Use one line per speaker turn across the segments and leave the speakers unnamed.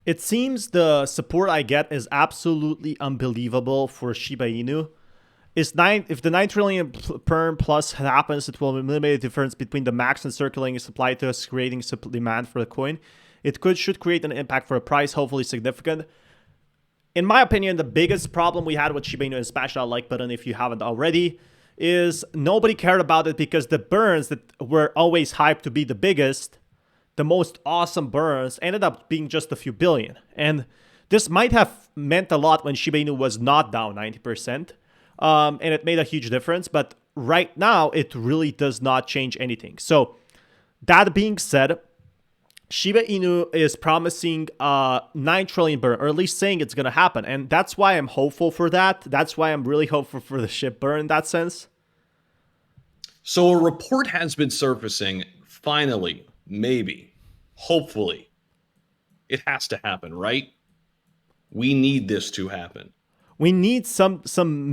It seems the support I get is absolutely unbelievable for Shiba Inu. If the 9 trillion perm plus happens, it will eliminate the difference between the max and circulating supply, thus creating demand for the coin. Should create an impact for a price, hopefully significant. In my opinion, the biggest problem we had with Shiba Inu, and smash that like button if you haven't already, is nobody cared about it because the burns that were always hyped to be the biggest, the most awesome burns, ended up being just a few billion. And this might have meant a lot when Shiba Inu was not down 90%, and it made a huge difference. But right now, it really does not change anything. So that being said, Shiba Inu is promising 9 trillion burn, or at least saying it's going to happen. And that's why I'm hopeful for that. That's why I'm really hopeful for the SHIB burn in that sense.
So a report has been surfacing, finally, maybe, hopefully. It has to happen, right? We need this to happen.
We need some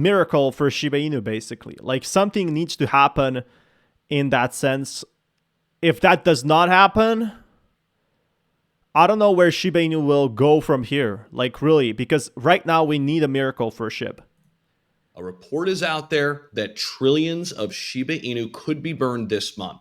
miracle for Shiba Inu, basically. Like something needs to happen in that sense. If that does not happen, I don't know where Shiba Inu will go from here. Like really, because right now we need a miracle for SHIB.
A report is out there that trillions of Shiba Inu could be burned this month.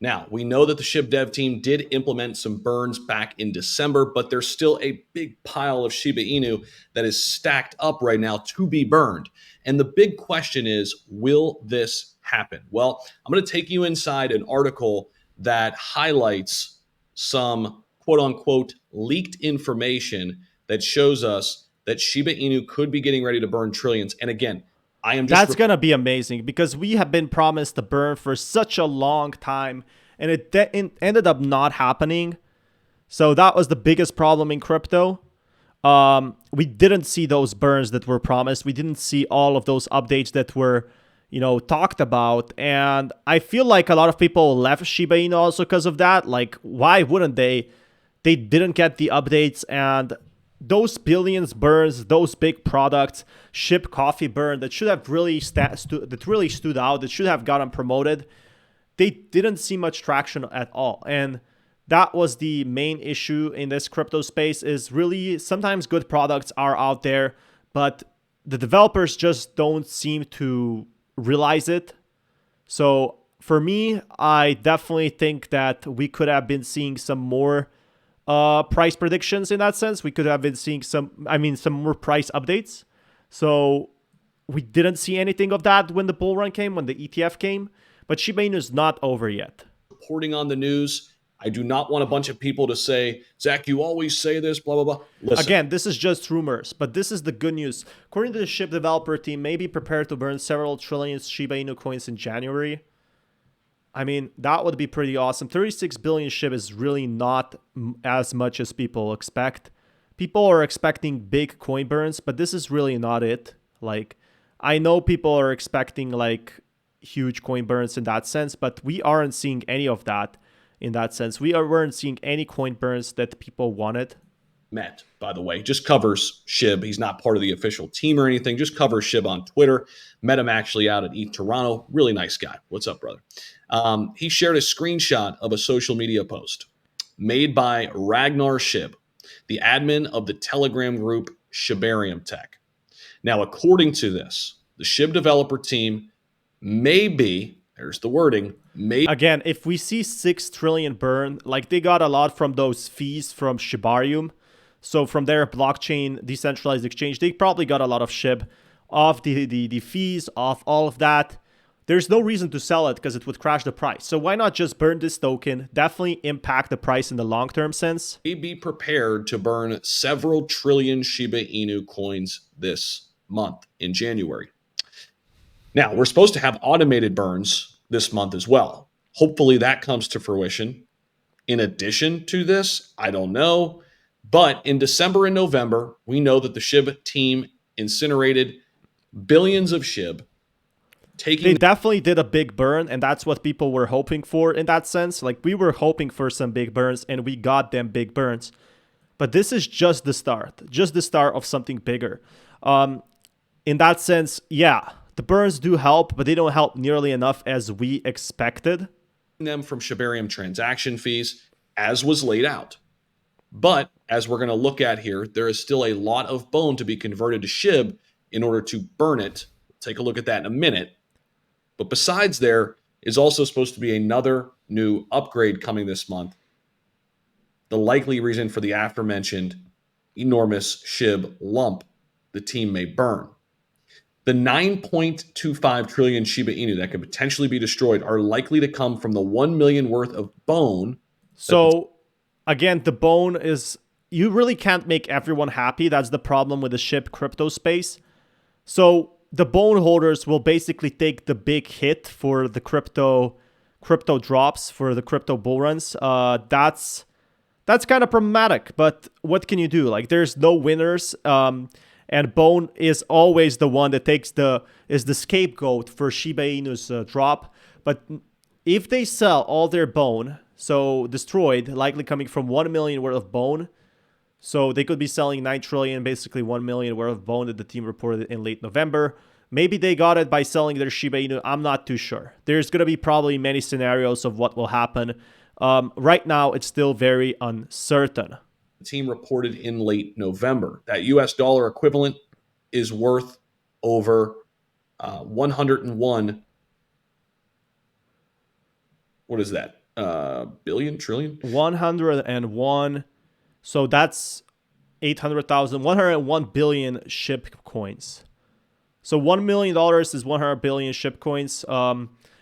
Now, we know that the SHIB dev team did implement some burns back in December, but there's still a big pile of Shiba Inu that is stacked up right now to be burned. And the big question is, will this happen? Well, I'm going to take you inside an article that highlights some quote unquote leaked information that shows us that Shiba Inu could be getting ready to burn trillions. And again,
That's going to be amazing because we have been promised the burn for such a long time and it ended up not happening. So that was the biggest problem in crypto. We didn't see those burns that were promised. We didn't see all of those updates that were, talked about. And I feel like a lot of people left Shiba Inu also because of that. Like, why wouldn't they? They didn't get the updates, and those billions burns, those big products, SHIB coffee burn that should have really stood out, that should have gotten promoted. They didn't see much traction at all, and that was the main issue in this crypto space. Is really sometimes good products are out there, but the developers just don't seem to realize it. So for me, I definitely think that we could have been seeing some more price predictions in that sense. We could have been seeing some more price updates. So we didn't see anything of that when the bull run came, when the ETF came. But Shiba Inu is not over yet.
Reporting on the news. I do not want a bunch of people to say, Zach, you always say this, blah, blah, blah.
Listen. Again, this is just rumors, but this is the good news. According to the SHIB developer team, may be prepared to burn several trillion Shiba Inu coins in January. I mean, that would be pretty awesome. 36 billion SHIB is really not as much as people expect. People are expecting big coin burns, but this is really not it. Like, I know people are expecting like huge coin burns in that sense, but we aren't seeing any of that in that sense. Weren't seeing any coin burns that people wanted.
Met, by the way, just covers SHIB. He's not part of the official team or anything, just covers SHIB on Twitter. Met him actually out at ETH Toronto. Really nice guy. What's up, brother? He shared a screenshot of a social media post made by Ragnar SHIB, the admin of the Telegram group Shibarium Tech. Now, according to this, the SHIB developer team may be, there's the wording,
again, if we see 6 trillion burn, like they got a lot from those fees from Shibarium. So from their blockchain decentralized exchange, they probably got a lot of SHIB off the fees, off all of that. There's no reason to sell it because it would crash the price. So why not just burn this token? Definitely impact the price in the long-term sense.
Be prepared to burn several trillion Shiba Inu coins this month in January. Now, we're supposed to have automated burns this month as well. Hopefully that comes to fruition. In addition to this, I don't know. But in December and November, we know that the SHIB team incinerated billions of SHIB.
They definitely did a big burn, and that's what people were hoping for in that sense. Like, we were hoping for some big burns, and we got them big burns. But this is just the start of something bigger. In that sense, yeah, the burns do help, but they don't help nearly enough as we expected.
Them from Shibarium transaction fees, as was laid out. But as we're going to look at here, there is still a lot of bone to be converted to SHIB in order to burn it. We'll take a look at that in a minute. But besides, there is also supposed to be another new upgrade coming this month. The likely reason for the aforementioned enormous SHIB lump the team may burn. The 9.25 trillion Shiba Inu that could potentially be destroyed are likely to come from the 1 million worth of bone.
So again, the bone is, you really can't make everyone happy. That's the problem with the SHIB crypto space. So the bone holders will basically take the big hit for the crypto drops, for the crypto bull runs. That's kind of problematic, but what can you do? Like, there's no winners. And Bone is always the one that is the scapegoat for Shiba Inu's drop. But if they sell all their Bone, so destroyed, likely coming from 1 million worth of Bone, so they could be selling 9 trillion, basically 1 million worth of Bone that the team reported in late November. Maybe they got it by selling their Shiba Inu. I'm not too sure. There's going to be probably many scenarios of what will happen. Right now, it's still very uncertain.
The team reported in late November that US dollar equivalent is worth over 101. What is that? Billion, trillion?
101. So that's 800,000, 101 billion SHIB coins. So $1 million is 100 billion SHIB coins.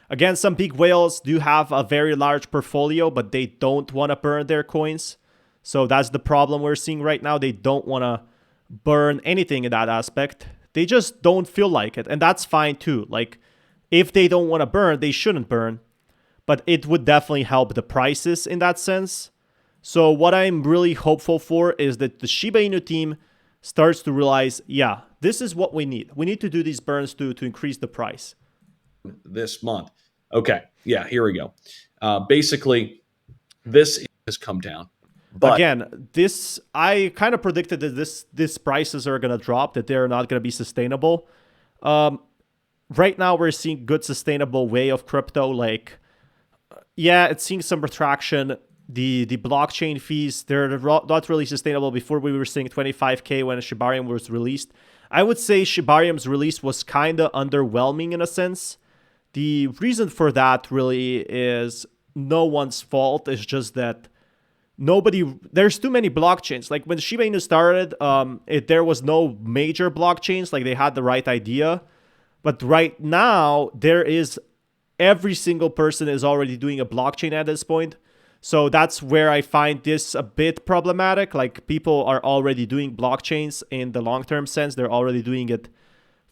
Again, some big whales do have a very large portfolio, but they don't want to burn their coins. So that's the problem we're seeing right now. They don't want to burn anything in that aspect. They just don't feel like it. And that's fine too. Like, if they don't want to burn, they shouldn't burn. But it would definitely help the prices in that sense. So what I'm really hopeful for is that the Shiba Inu team starts to realize, yeah, this is what we need. We need to do these burns to increase the price.
This month. Okay. Yeah, here we go. Basically, this has come down. But
again, I kind of predicted that these prices are going to drop, that they're not going to be sustainable. Right now, we're seeing good sustainable way of crypto. Like, yeah, it's seeing some retraction. The blockchain fees, they're not really sustainable. Before, we were seeing 25K when Shibarium was released. I would say Shibarium's release was kind of underwhelming in a sense. The reason for that really is no one's fault. It's just that there's too many blockchains. Like, when Shiba Inu started, there was no major blockchains. Like, they had the right idea. But right now, every single person is already doing a blockchain at this point. So that's where I find this a bit problematic. Like, people are already doing blockchains in the long-term sense. They're already doing it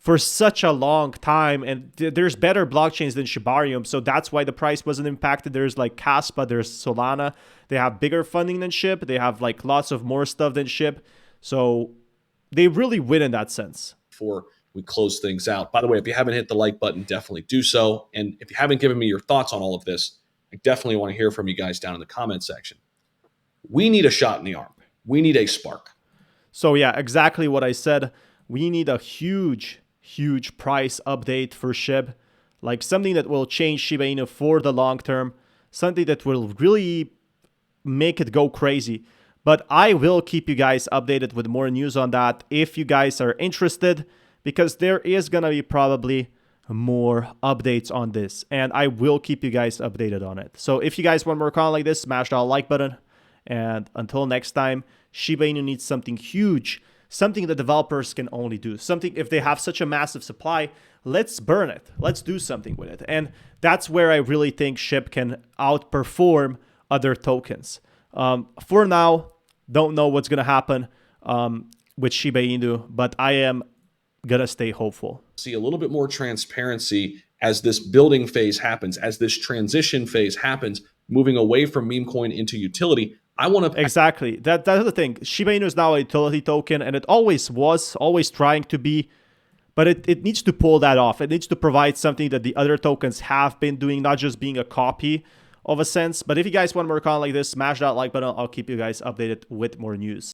for such a long time, and there's better blockchains than Shibarium, so that's why the price wasn't impacted. There's like Caspa, there's Solana. They have bigger funding than SHIB. They have like lots of more stuff than SHIB, so they really win in that sense.
Before we close things out, by the way, if you haven't hit the like button, definitely do so. And if you haven't given me your thoughts on all of this, I definitely want to hear from you guys down in the comment section. We need a shot in the arm. We need a spark.
So yeah, exactly what I said. We need a huge price update for SHIB, like something that will change Shiba Inu for the long term, something that will really make it go crazy. But I will keep you guys updated with more news on that if you guys are interested, because there is gonna be probably more updates on this, and I will keep you guys updated on it. So if you guys want more content like this, smash that like button, and until next time, Shiba Inu needs something huge, something that developers can only do. Something, if they have such a massive supply, let's burn it. Let's do something with it. And that's where I really think SHIB can outperform other tokens. For now, don't know what's going to happen with Shiba Inu, but I am going to stay hopeful.
See a little bit more transparency as this building phase happens, as this transition phase happens, moving away from meme coin into utility. I want to
exactly that's the thing. Shiba Inu is now a utility token, and it always was, always trying to be, but it needs to pull that off. It needs to provide something that the other tokens have been doing, not just being a copy of a sense. But if you guys want more content like this, smash that like button. I'll keep you guys updated with more news.